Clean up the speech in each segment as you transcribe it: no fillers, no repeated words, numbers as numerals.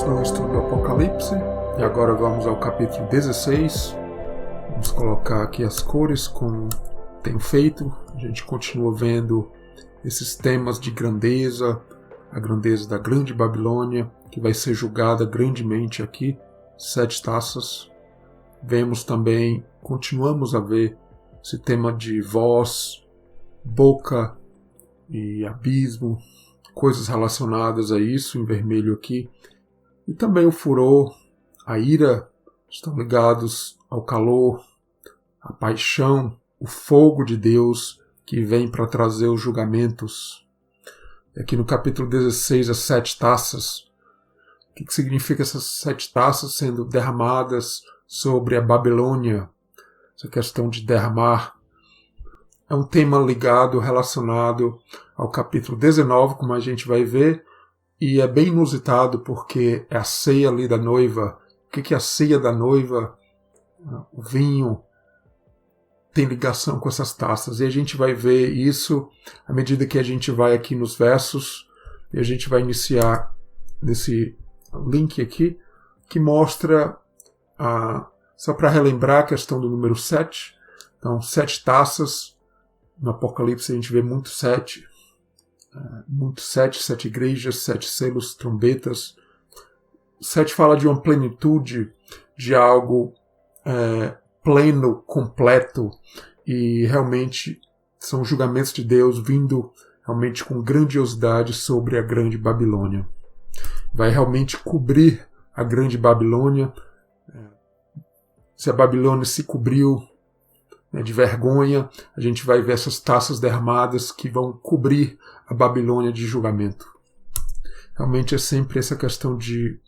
no estudo do Apocalipse e agora vamos ao capítulo 16. Vamos colocar aqui as cores como tenho feito. A gente continua vendo esses temas de grandeza, a grandeza da grande Babilônia, que vai ser julgada grandemente aqui, 7 taças. Vemos também, continuamos a ver esse tema de voz, boca e abismo, coisas relacionadas a isso em vermelho aqui. E também o furor, a ira, estão ligados ao calor, à paixão, o fogo de Deus que vem para trazer os julgamentos. Aqui no capítulo 16, as 7 taças. O que significa essas 7 taças sendo derramadas sobre a Babilônia? Essa questão de derramar é um tema ligado, relacionado ao capítulo 19, como a gente vai ver, e é bem inusitado porque é a ceia ali da noiva. O que é a ceia da noiva? O vinho tem ligação com essas taças, e a gente vai ver isso à medida que a gente vai aqui nos versos, e a gente vai iniciar nesse link aqui, que mostra, só para relembrar a questão do número 7, então 7 taças. No Apocalipse a gente vê muito 7, 7 igrejas, 7 selos, trombetas. 7 fala de uma plenitude, de algo pleno, completo, e realmente são julgamentos de Deus vindo realmente com grandiosidade sobre a grande Babilônia. Vai realmente cobrir a grande Babilônia. Se a Babilônia se cobriu de vergonha, a gente vai ver essas taças derramadas que vão cobrir a Babilônia de julgamento. Realmente é sempre essa questão de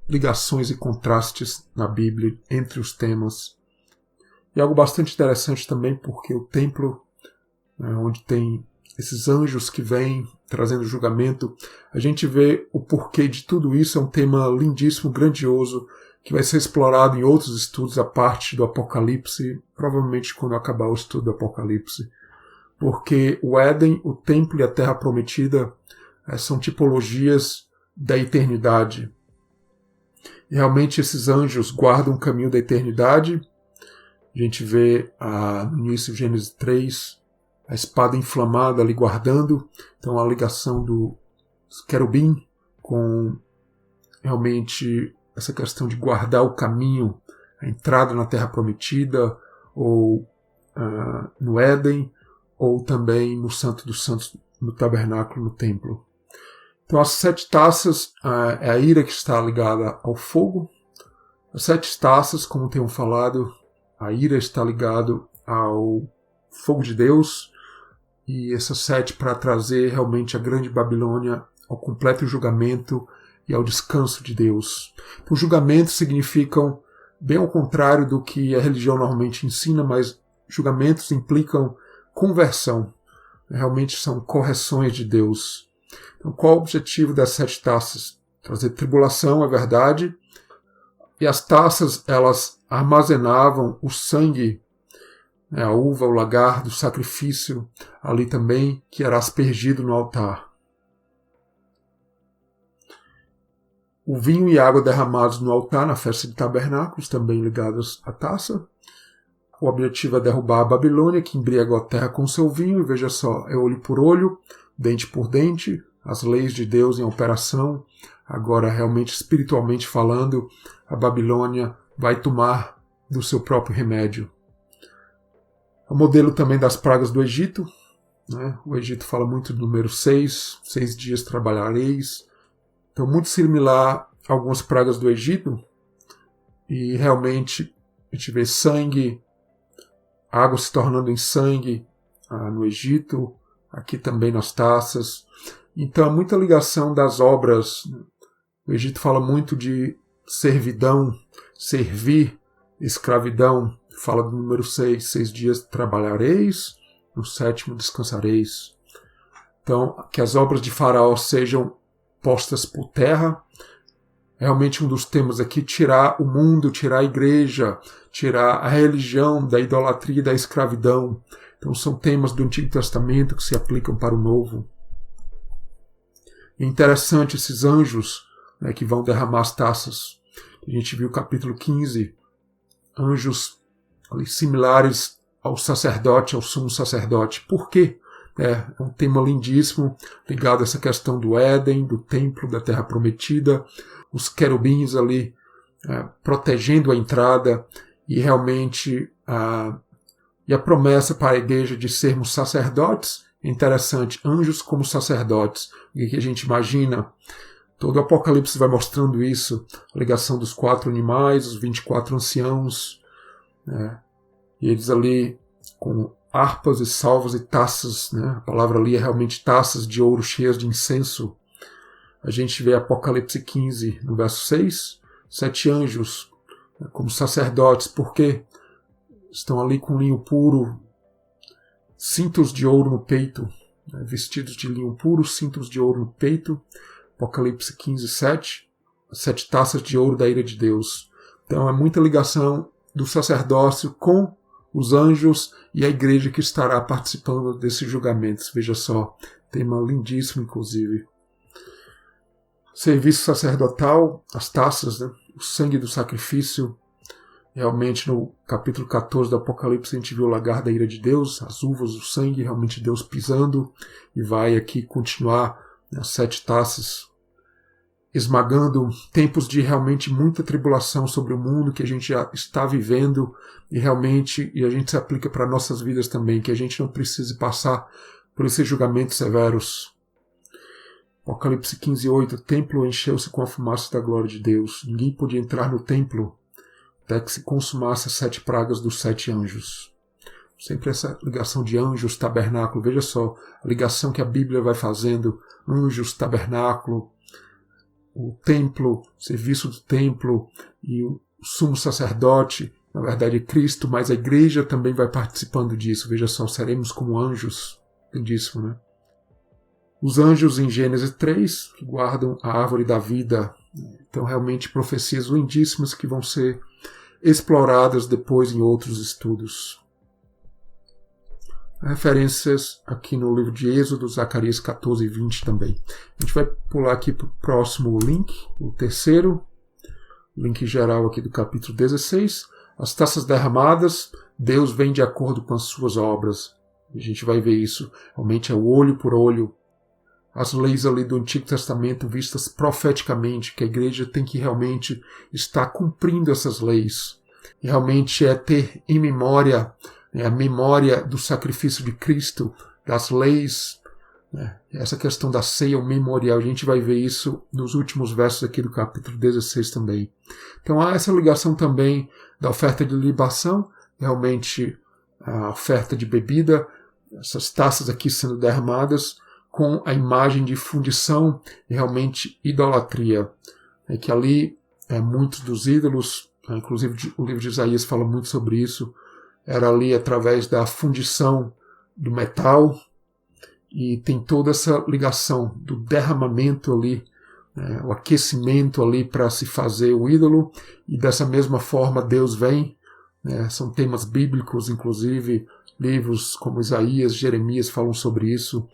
ligações e contrastes na Bíblia entre os temas. E algo bastante interessante também, porque o templo, onde tem esses anjos que vêm trazendo julgamento, a gente vê o porquê de tudo isso. É um tema lindíssimo, grandioso, que vai ser explorado em outros estudos à parte do Apocalipse, provavelmente quando acabar o estudo do Apocalipse. Porque o Éden, o templo e a terra prometida são tipologias da eternidade. E realmente esses anjos guardam o caminho da eternidade. A gente vê no início de Gênesis 3, a espada inflamada ali guardando. Então a ligação do querubim com realmente essa questão de guardar o caminho, a entrada na Terra Prometida, ou no Éden, ou também no Santo dos Santos, no tabernáculo, no templo. Então as 7 taças é a ira que está ligada ao fogo. As 7 taças, como tenho falado, a ira está ligada ao fogo de Deus, e essas 7 para trazer realmente a grande Babilônia ao completo julgamento e ao descanso de Deus. Então, julgamentos significam bem ao contrário do que a religião normalmente ensina, mas julgamentos implicam conversão. Realmente são correções de Deus. Então, qual o objetivo das 7 taças? Trazer tribulação, é verdade. E as taças, elas armazenavam o sangue, a uva, o lagar do sacrifício, ali também, que era aspergido no altar. O vinho e água derramados no altar na festa de tabernáculos, também ligados à taça. O objetivo é derrubar a Babilônia, que embriagou a terra com seu vinho. E veja só, é olho por olho, dente por dente, as leis de Deus em operação. Agora, realmente, espiritualmente falando, a Babilônia vai tomar do seu próprio remédio. O modelo também das pragas do Egito. O Egito fala muito do número 6, 6 dias trabalhareis. Então, muito similar a algumas pragas do Egito, e realmente a gente vê sangue, água se tornando em sangue no Egito, aqui também nas taças. Então, há muita ligação das obras. O Egito fala muito de servidão, servir, escravidão. Fala do número 6, 6 dias trabalhareis, no 7º descansareis. Então, que as obras de Faraó sejam postas por terra. Realmente um dos temas aqui, tirar o mundo, tirar a igreja, tirar a religião da idolatria e da escravidão. Então são temas do Antigo Testamento que se aplicam para o Novo. É interessante esses anjos né, que vão derramar as taças. A gente viu capítulo 15, anjos ali, similares ao sacerdote, ao sumo sacerdote. Por quê? É um tema lindíssimo, ligado a essa questão do Éden, do templo, da terra prometida, os querubins ali protegendo a entrada e realmente e a promessa para a igreja de sermos sacerdotes. É interessante, anjos como sacerdotes. O que a gente imagina? Todo o Apocalipse vai mostrando isso, a ligação dos 4 animais, os 24 anciãos, e eles ali com harpas e salvas e taças, né? A palavra ali é realmente taças de ouro cheias de incenso. A gente vê Apocalipse 15, no verso 6, 7 anjos, como sacerdotes, porque estão ali com linho puro, cintos de ouro no peito, vestidos de linho puro, cintos de ouro no peito. Apocalipse 15, 7, 7 taças de ouro da ira de Deus. Então é muita ligação do sacerdócio com os anjos e a igreja que estará participando desses julgamentos. Veja só, tema lindíssimo, inclusive. Serviço sacerdotal, as taças, né? O sangue do sacrifício. Realmente no capítulo 14 do Apocalipse a gente viu o lagar da ira de Deus, as uvas do sangue, realmente Deus pisando, e vai aqui continuar, né, as 7 taças, esmagando tempos de realmente muita tribulação sobre o mundo que a gente já está vivendo, e realmente, e a gente se aplica para nossas vidas também, que a gente não precise passar por esses julgamentos severos. Apocalipse 15, 8, o templo encheu-se com a fumaça da glória de Deus. Ninguém podia entrar no templo até que se consumasse as 7 pragas dos 7 anjos. Sempre essa ligação de anjos, tabernáculo. Veja só, a ligação que a Bíblia vai fazendo, anjos, tabernáculo, o templo, o serviço do templo e o sumo sacerdote, na verdade é Cristo, mas a igreja também vai participando disso. Veja só, seremos como anjos. Lindíssimo, né? Os anjos em Gênesis 3, que guardam a árvore da vida. Então, realmente, profecias lindíssimas que vão ser exploradas depois em outros estudos. Referências aqui no livro de Êxodo, Zacarias 14 e 20 também. A gente vai pular aqui para o próximo link, o terceiro, link geral aqui do capítulo 16. As taças derramadas, Deus vem de acordo com as suas obras. A gente vai ver isso, realmente é o olho por olho. As leis ali do Antigo Testamento vistas profeticamente, que a igreja tem que realmente estar cumprindo essas leis. E realmente é ter em memória, a memória do sacrifício de Cristo, das leis, essa questão da ceia, o memorial. A gente vai ver isso nos últimos versos aqui do capítulo 16 também. Então há essa ligação também da oferta de libação, realmente a oferta de bebida, essas taças aqui sendo derramadas, com a imagem de fundição e realmente idolatria. É que ali muitos dos ídolos, inclusive o livro de Isaías fala muito sobre isso, era ali através da fundição do metal, e tem toda essa ligação do derramamento ali, o aquecimento ali para se fazer o ídolo, e dessa mesma forma Deus vem, são temas bíblicos, inclusive livros como Isaías, Jeremias falam sobre isso,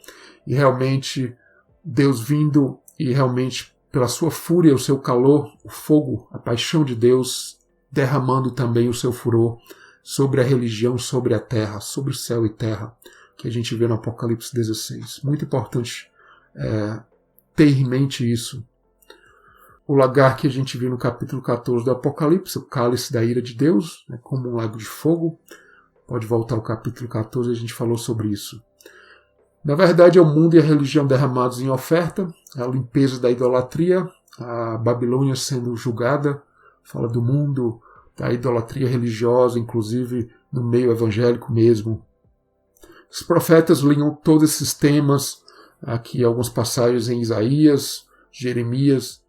e realmente Deus vindo e realmente pela sua fúria, o seu calor, o fogo, a paixão de Deus, derramando também o seu furor sobre a religião, sobre a terra, sobre céu e terra, que a gente vê no Apocalipse 16. Muito importante ter em mente isso. O lagar que a gente viu no capítulo 14 do Apocalipse, o cálice da ira de Deus, como um lago de fogo. Pode voltar ao capítulo 14, a gente falou sobre isso. Na verdade, é o mundo e a religião derramados em oferta, a limpeza da idolatria, a Babilônia sendo julgada, fala do mundo, da idolatria religiosa, inclusive no meio evangélico mesmo. Os profetas liam todos esses temas, aqui algumas passagens em Isaías, Jeremias,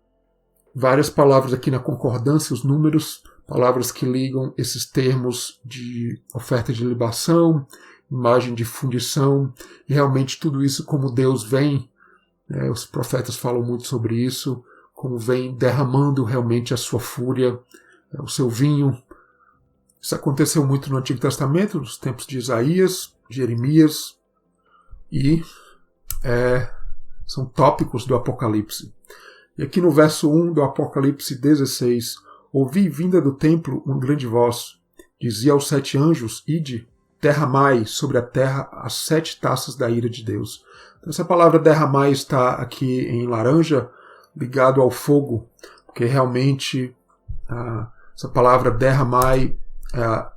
várias palavras aqui na concordância, os números, palavras que ligam esses termos de oferta de libação, imagem de fundição, e realmente tudo isso como Deus vem, os profetas falam muito sobre isso, como vem derramando realmente a sua fúria, o seu vinho. Isso aconteceu muito no Antigo Testamento, nos tempos de Isaías, Jeremias, e são tópicos do Apocalipse. E aqui no verso 1 do Apocalipse 16, ouvi vinda do templo uma grande voz, dizia aos 7 anjos, ide, derramai sobre a terra as 7 taças da ira de Deus. Então, essa palavra derramai está aqui em laranja, ligado ao fogo, porque realmente essa palavra derramai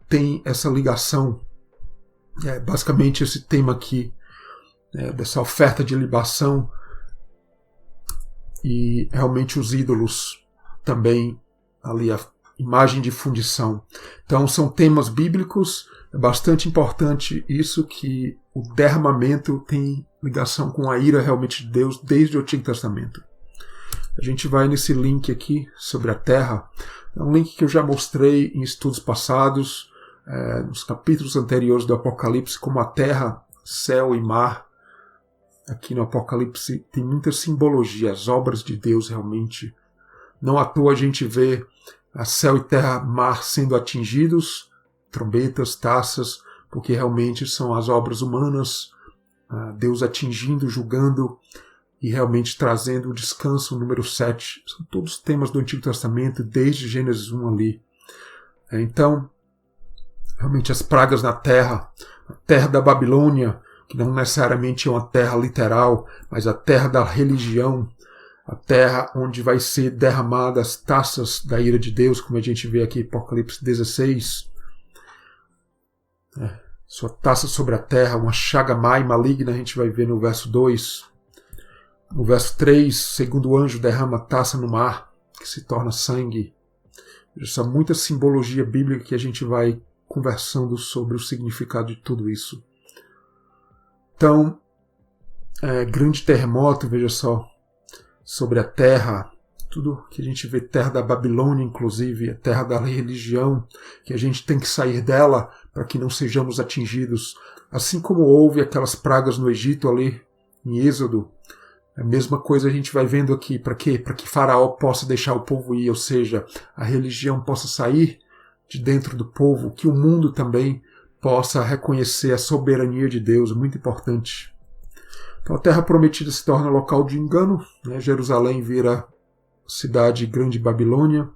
tem essa ligação. Basicamente esse tema aqui, dessa oferta de libação, e realmente os ídolos também, ali a imagem de fundição. Então são temas bíblicos, é bastante importante isso, que o derramamento tem ligação com a ira realmente de Deus desde o Antigo Testamento. A gente vai nesse link aqui sobre a terra, é um link que eu já mostrei em estudos passados, nos capítulos anteriores do Apocalipse, como a terra, céu e mar. Aqui no Apocalipse tem muita simbologia, as obras de Deus realmente. Não à toa a gente vê a céu e terra, mar sendo atingidos, trombetas, taças, porque realmente são as obras humanas, Deus atingindo, julgando e realmente trazendo o descanso, número 7. São todos temas do Antigo Testamento, desde Gênesis 1 ali. Então, realmente as pragas na terra, a terra da Babilônia, que não necessariamente é uma terra literal, mas a terra da religião, a terra onde vai ser derramadas as taças da ira de Deus, como a gente vê aqui em Apocalipse 16. Sua taça sobre a terra, uma chaga má e maligna, a gente vai ver no verso 2. No verso 3, segundo anjo derrama a taça no mar, que se torna sangue. Essa muita simbologia bíblica que a gente vai conversando sobre o significado de tudo isso. Então, grande terremoto, veja só, sobre a terra, tudo que a gente vê, terra da Babilônia, inclusive, a terra da religião, que a gente tem que sair dela para que não sejamos atingidos. Assim como houve aquelas pragas no Egito ali, em Êxodo, a mesma coisa a gente vai vendo aqui. Para quê? Para que Faraó possa deixar o povo ir, ou seja, a religião possa sair de dentro do povo, que o mundo também possa reconhecer a soberania de Deus, muito importante. Então a terra prometida se torna local de engano, Jerusalém vira cidade grande Babilônia,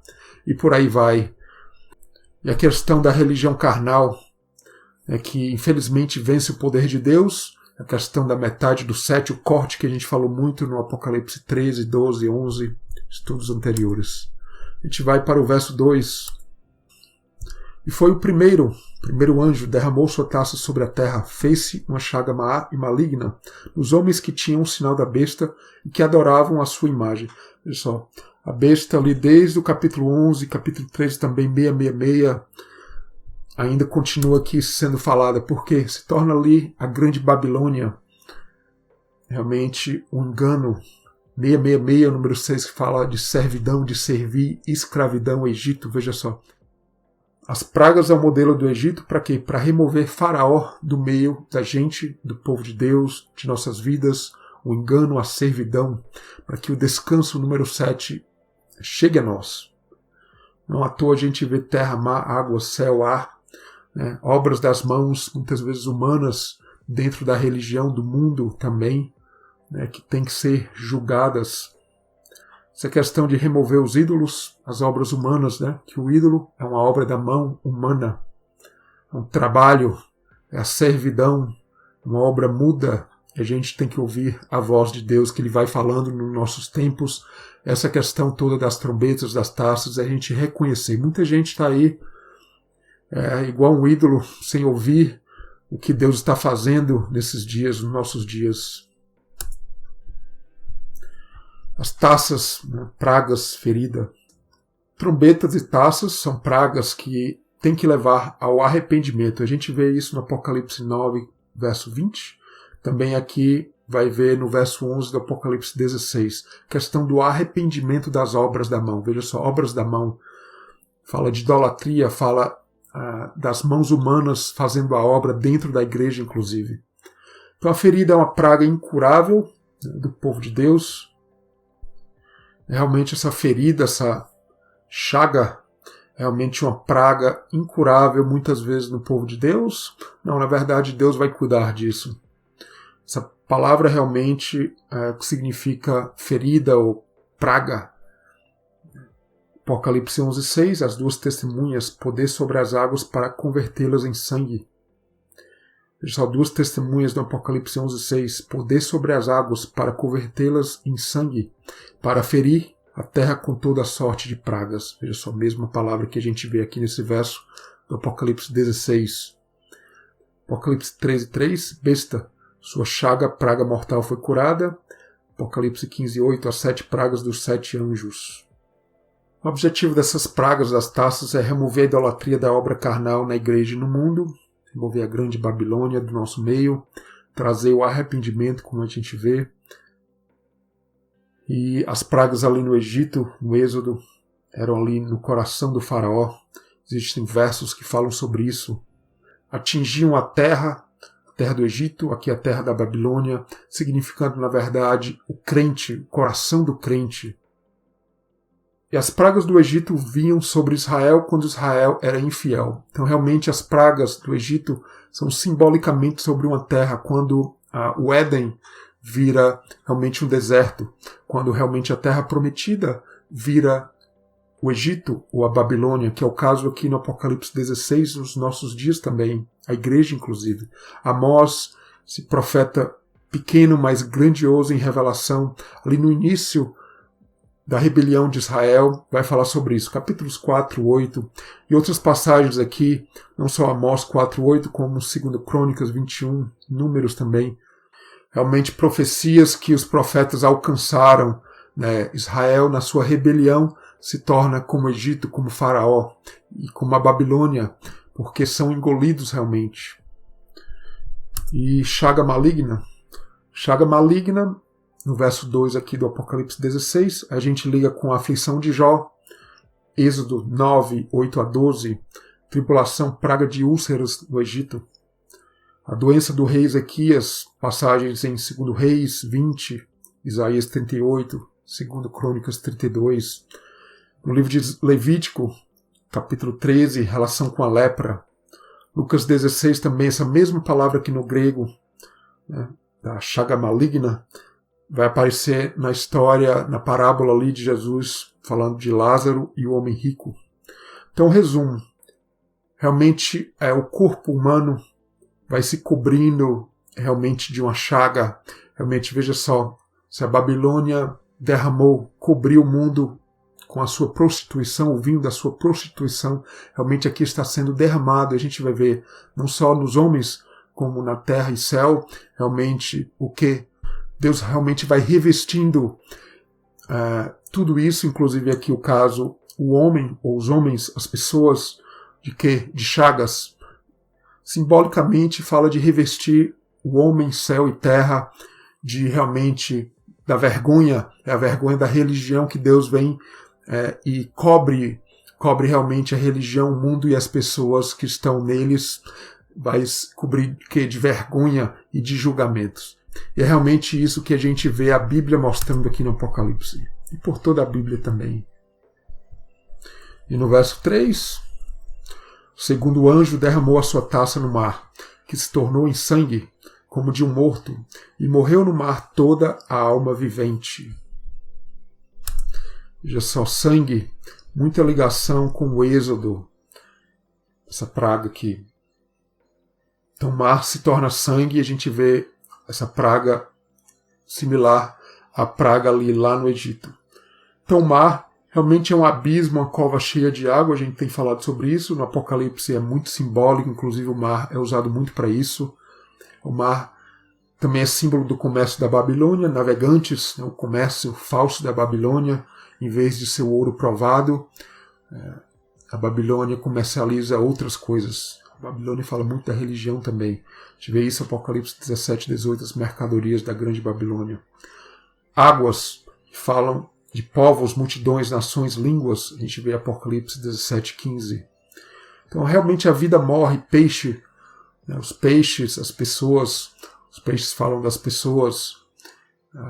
e por aí vai. E a questão da religião carnal, que infelizmente vence o poder de Deus, a questão da metade do 7, o corte que a gente falou muito no Apocalipse 13, 12, 11, estudos anteriores. A gente vai para o verso 2. E foi o primeiro anjo, derramou sua taça sobre a terra, fez-se uma chaga má e maligna nos homens que tinham o sinal da besta e que adoravam a sua imagem. Veja só, a besta ali desde o capítulo 11, capítulo 13 também, 666, ainda continua aqui sendo falada, porque se torna ali a grande Babilônia, realmente um engano. 666, número 6, que fala de servidão, de servir, escravidão ao Egito, veja só. As pragas é o modelo do Egito para quê? Para remover Faraó do meio da gente, do povo de Deus, de nossas vidas, o engano, a servidão, para que o descanso número 7 chegue a nós. Não à toa a gente vê terra, mar, água, céu, ar, obras das mãos, muitas vezes humanas, dentro da religião, do mundo também, que tem que ser julgadas. Essa questão de remover os ídolos, as obras humanas, que o ídolo é uma obra da mão humana, é um trabalho, é a servidão, uma obra muda. A gente tem que ouvir a voz de Deus que Ele vai falando nos nossos tempos. Essa questão toda das trombetas, das taças, a gente reconhecer. Muita gente está aí igual um ídolo, sem ouvir o que Deus está fazendo nesses dias, nos nossos dias. As taças, pragas, ferida. Trombetas e taças são pragas que tem que levar ao arrependimento. A gente vê isso no Apocalipse 9, verso 20. Também aqui vai ver no verso 11 do Apocalipse 16. Questão do arrependimento das obras da mão. Veja só, obras da mão. Fala de idolatria, fala das mãos humanas fazendo a obra dentro da igreja, inclusive. Então a ferida é uma praga incurável do povo de Deus. Realmente essa ferida, essa chaga, realmente uma praga incurável muitas vezes no povo de Deus. Não, na verdade Deus vai cuidar disso. Essa palavra realmente que significa ferida ou praga. Apocalipse 11:6, as duas testemunhas, poder sobre as águas para convertê-las em sangue. Veja só, duas testemunhas do Apocalipse 11:6, poder sobre as águas para convertê-las em sangue, para ferir a terra com toda sorte de pragas. Veja só, a mesma palavra que a gente vê aqui nesse verso do Apocalipse 16. Apocalipse 13:3, besta, sua praga mortal foi curada. Apocalipse 15:8, as 7 pragas dos 7 anjos. O objetivo dessas pragas das taças é remover a idolatria da obra carnal na igreja e no mundo, remover a grande Babilônia do nosso meio, trazer o arrependimento, como a gente vê. E as pragas ali no Egito, no Êxodo, eram ali no coração do faraó. Existem versos que falam sobre isso. Atingiam a terra do Egito, aqui a terra da Babilônia, significando, na verdade, o crente, o coração do crente. E as pragas do Egito vinham sobre Israel quando Israel era infiel. Então, realmente, as pragas do Egito são simbolicamente sobre uma terra, quando o Éden vira realmente um deserto, quando realmente a terra prometida vira o Egito ou a Babilônia, que é o caso aqui no Apocalipse 16, nos nossos dias também, a igreja inclusive. Amós, esse profeta pequeno, mas grandioso em revelação, ali no início da rebelião de Israel, vai falar sobre isso. Capítulos 4, 8 e outras passagens aqui, não só Amós 4, 8, como 2 Crônicas 21, Números também. Realmente profecias que os profetas alcançaram, né? Israel, na sua rebelião, se torna como o Egito, como Faraó e como a Babilônia, porque são engolidos realmente. E chaga maligna. Chaga maligna, no verso 2 aqui do Apocalipse 16, a gente liga com a aflição de Jó, Êxodo 9, 8 a 12, tribulação, praga de úlceras no Egito. A doença do rei Ezequias, passagens em 2 Reis 20, Isaías 38, 2 Crônicas 32. No livro de Levítico, capítulo 13, relação com a lepra. Lucas 16 também, essa mesma palavra aqui no grego, né, da chaga maligna, vai aparecer na história, na parábola ali de Jesus, falando de Lázaro e o homem rico. Então, resumo. Realmente, o corpo humano vai se cobrindo realmente de uma chaga. Realmente, veja só, se a Babilônia derramou, cobriu o mundo com a sua prostituição, o vinho da sua prostituição, realmente aqui está sendo derramado. A gente vai ver, não só nos homens, como na terra e céu, realmente o que Deus realmente vai revestindo tudo isso, inclusive aqui o caso, o homem, ou os homens, as pessoas, de quê? De chagas. Simbolicamente fala de revestir o homem, céu e terra, de realmente da vergonha, é a vergonha da religião que Deus vem e cobre realmente a religião, o mundo e as pessoas que estão neles, vai cobrir de vergonha e de julgamentos. E é realmente isso que a gente vê a Bíblia mostrando aqui no Apocalipse. E por toda a Bíblia também. E no verso 3, o segundo anjo derramou a sua taça no mar, que se tornou em sangue, como de um morto, e morreu no mar toda a alma vivente. Veja só, sangue, muita ligação com o Êxodo, essa praga aqui. Então o mar se torna sangue e a gente vê essa praga similar à praga ali lá no Egito. Então o mar realmente é um abismo, uma cova cheia de água, a gente tem falado sobre isso, no Apocalipse é muito simbólico, inclusive o mar é usado muito para isso. O mar também é símbolo do comércio da Babilônia, navegantes, o comércio falso da Babilônia, em vez de ser o ouro provado, a Babilônia comercializa outras coisas. A Babilônia fala muito da religião também. A gente vê isso no Apocalipse 17, 18, as mercadorias da grande Babilônia. Águas que falam de povos, multidões, nações, línguas. A gente vê Apocalipse 17, 15. Então realmente a vida morre, peixe, né, os peixes, as pessoas, os peixes falam das pessoas,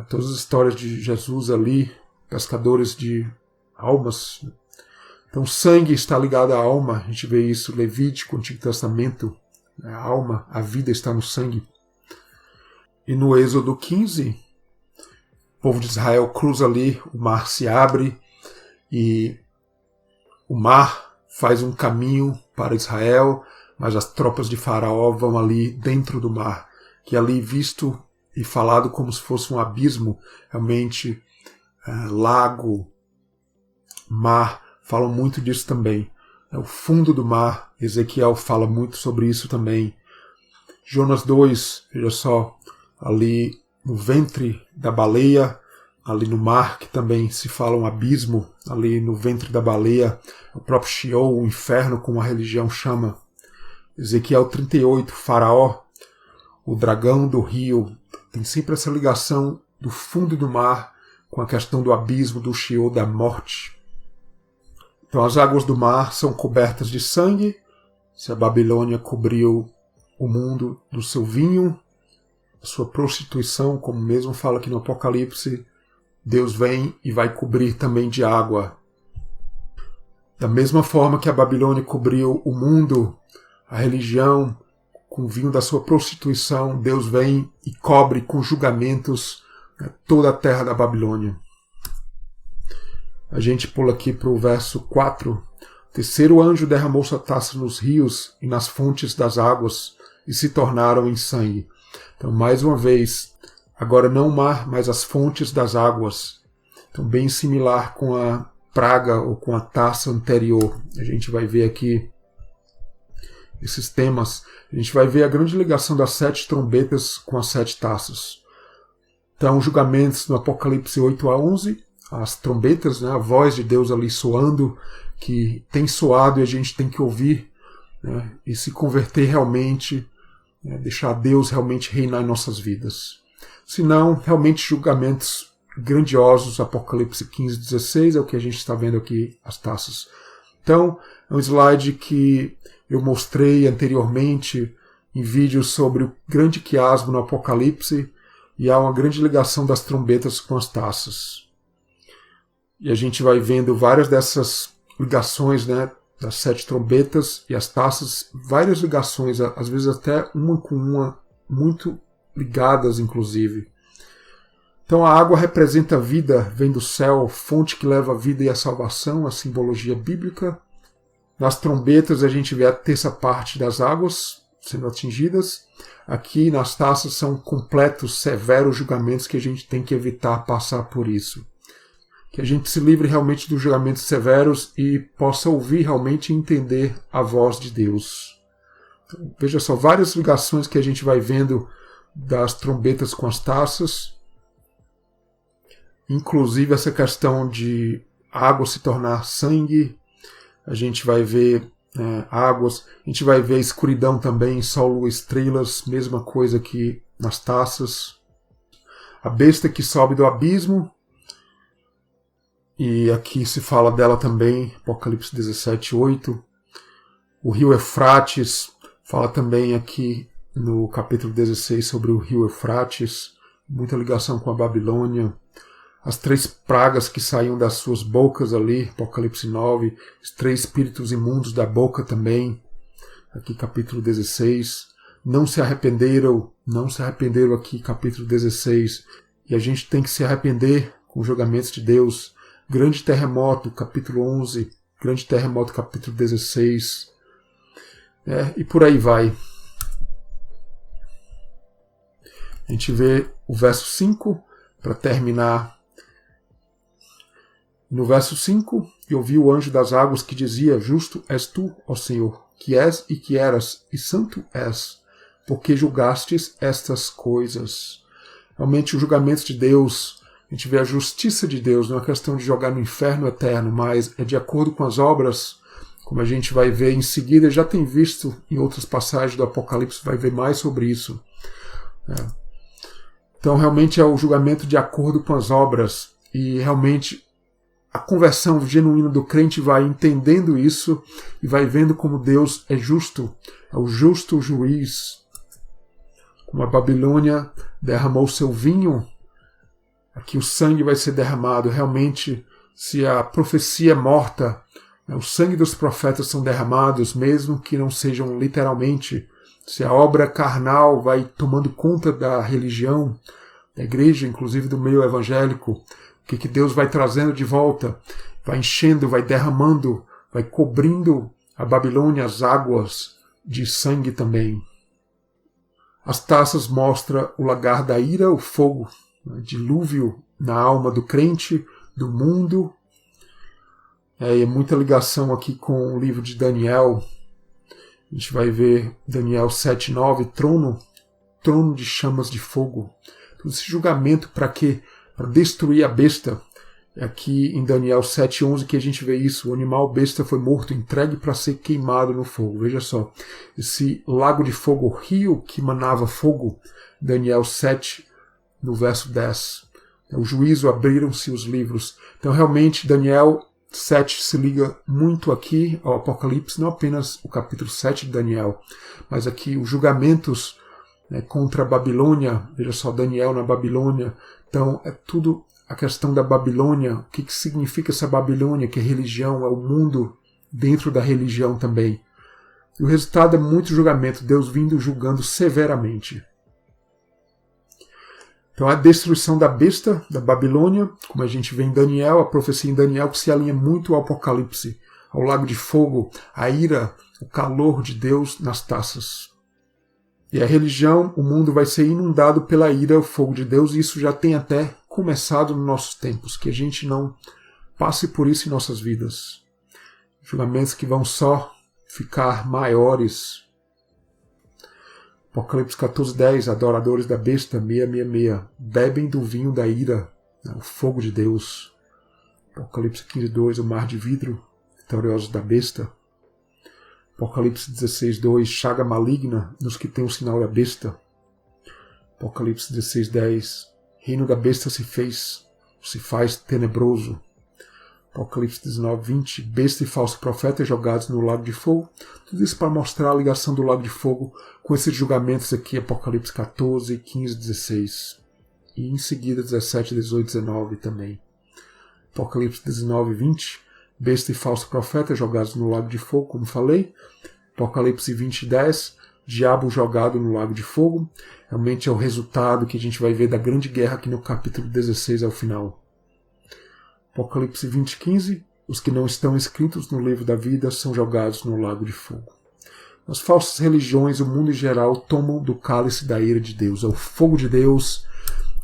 todas as histórias de Jesus ali, pescadores de almas. Então sangue está ligado à alma, a gente vê isso Levítico, Antigo Testamento, a alma, a vida está no sangue. E no Êxodo 15, povo de Israel cruza ali, o mar se abre e o mar faz um caminho para Israel, mas as tropas de Faraó vão ali dentro do mar, que é ali visto e falado como se fosse um abismo, realmente lago, mar, falam muito disso também. É o fundo do mar, Ezequiel fala muito sobre isso também. Jonas 2, veja só, ali no ventre da baleia, ali no mar, que também se fala um abismo, ali no ventre da baleia, o próprio Sheol, o inferno, como a religião chama. Ezequiel 38, Faraó, o dragão do rio, tem sempre essa ligação do fundo do mar com a questão do abismo, do Sheol, da morte. Então as águas do mar são cobertas de sangue. Se a Babilônia cobriu o mundo do seu vinho, a sua prostituição, como mesmo fala aqui no Apocalipse, Deus vem e vai cobrir também de água. Da mesma forma que a Babilônia cobriu o mundo, a religião, com o vinho da sua prostituição, Deus vem e cobre com julgamentos toda a terra da Babilônia. A gente pula aqui para o verso 4. O terceiro anjo derramou sua taça nos rios e nas fontes das águas e se tornaram em sangue. Então, mais uma vez, agora não o mar, mas as fontes das águas. Então, bem similar com a praga ou com a taça anterior. A gente vai ver aqui esses temas. A gente vai ver a grande ligação das 7 trombetas com as 7 taças. Então, julgamentos no Apocalipse 8 a 11, as trombetas, né, a voz de Deus ali soando, que tem soado e a gente tem que ouvir, né, e se converter realmente, né, deixar Deus realmente reinar em nossas vidas. Senão, realmente julgamentos grandiosos, Apocalipse 15, 16, é o que a gente está vendo aqui, as taças. Então, é um slide que eu mostrei anteriormente em vídeos sobre o grande quiasmo no Apocalipse, e há uma grande ligação das trombetas com as taças. E a gente vai vendo várias dessas ligações, né, das 7 trombetas e as taças, várias ligações, às vezes até uma com uma, muito ligadas inclusive. Então a água representa a vida, vem do céu, fonte que leva a vida e a salvação, a simbologia bíblica. Nas trombetas a gente vê a terça parte das águas sendo atingidas. Aqui nas taças são completos, severos julgamentos que a gente tem que evitar passar por isso. Que a gente se livre realmente dos julgamentos severos e possa ouvir realmente e entender a voz de Deus. Então, veja só, várias ligações que a gente vai vendo das trombetas com as taças. Inclusive essa questão de água se tornar sangue. A gente vai ver águas. A gente vai ver escuridão também, sol, lua, estrelas. Mesma coisa que nas taças. A besta que sobe do abismo. E aqui se fala dela também, Apocalipse 17, 8. O rio Eufrates, fala também aqui no capítulo 16 sobre o rio Eufrates, muita ligação com a Babilônia. As 3 pragas que saíam das suas bocas ali, Apocalipse 9. Os 3 espíritos imundos da boca também, aqui capítulo 16. Não se arrependeram aqui, capítulo 16. E a gente tem que se arrepender com os julgamentos de Deus. Grande terremoto, capítulo 11, grande terremoto, capítulo 16, e por aí vai. A gente vê o verso 5, para terminar. No verso 5, eu ouvi o anjo das águas que dizia: Justo és tu, ó Senhor, que és e que eras, e santo és, porque julgastes estas coisas. Realmente, os julgamentos de Deus, a gente vê a justiça de Deus, não é questão de jogar no inferno eterno, mas é de acordo com as obras, como a gente vai ver em seguida, já tem visto em outras passagens do Apocalipse, vai ver mais sobre isso. Então realmente é o julgamento de acordo com as obras, e realmente a conversão genuína do crente vai entendendo isso e vai vendo como Deus é justo, é o justo juiz. Como a Babilônia derramou seu vinho, aqui o sangue vai ser derramado. Realmente, se a profecia é morta, o sangue dos profetas são derramados, mesmo que não sejam literalmente. Se a obra carnal vai tomando conta da religião, da igreja, inclusive do meio evangélico, o que Deus vai trazendo de volta, vai enchendo, vai derramando, vai cobrindo a Babilônia, as águas de sangue também. As taças mostram o lagar da ira, o fogo, dilúvio na alma do crente, do mundo. É muita ligação aqui com o livro de Daniel. A gente vai ver Daniel 7:9, trono de chamas de fogo. Todo esse julgamento para quê? Para destruir a besta. É aqui em Daniel 7:11 que a gente vê isso. O animal besta foi morto, entregue para ser queimado no fogo. Veja só, esse lago de fogo, o rio que manava fogo, Daniel 7, no verso 10. O juízo, abriram-se os livros. Então realmente Daniel 7 se liga muito aqui ao Apocalipse, não apenas o capítulo 7 de Daniel, mas aqui os julgamentos, né, contra a Babilônia. Veja só, Daniel na Babilônia. Então é tudo a questão da Babilônia, o que significa essa Babilônia, que é religião, é o mundo dentro da religião também. E o resultado é muito julgamento, Deus vindo julgando severamente. Então a destruição da besta, da Babilônia, como a gente vê em Daniel, a profecia em Daniel que se alinha muito ao Apocalipse, ao lago de fogo, a ira, o calor de Deus nas taças. E a religião, o mundo vai ser inundado pela ira, o fogo de Deus, e isso já tem até começado nos nossos tempos, que a gente não passe por isso em nossas vidas. Julgamentos que vão só ficar maiores. Apocalipse 14:10, adoradores da besta, 666, bebem do vinho da ira, o fogo de Deus. Apocalipse 15:2, o mar de vidro, vitoriosos da besta. Apocalipse 16:2, chaga maligna nos que têm o sinal da besta. Apocalipse 16:10, reino da besta se faz tenebroso. Apocalipse 19:20, besta e falso profeta jogados no lago de fogo. Tudo isso para mostrar a ligação do lago de fogo com esses julgamentos aqui, Apocalipse 14, 15, 16. E em seguida 17, 18, 19 também. Apocalipse 19:20, besta e falso profeta jogados no lago de fogo, como falei. Apocalipse 20:10, diabo jogado no lago de fogo. Realmente é o resultado que a gente vai ver da grande guerra aqui no capítulo 16 ao final. Apocalipse 20:15, os que não estão escritos no livro da vida são jogados no lago de fogo. As falsas religiões, o mundo em geral, tomam do cálice da ira de Deus. É o fogo de Deus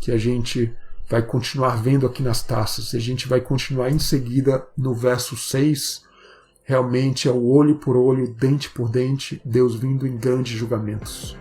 que a gente vai continuar vendo aqui nas taças. A gente vai continuar em seguida no verso 6. Realmente é o olho por olho, dente por dente, Deus vindo em grandes julgamentos.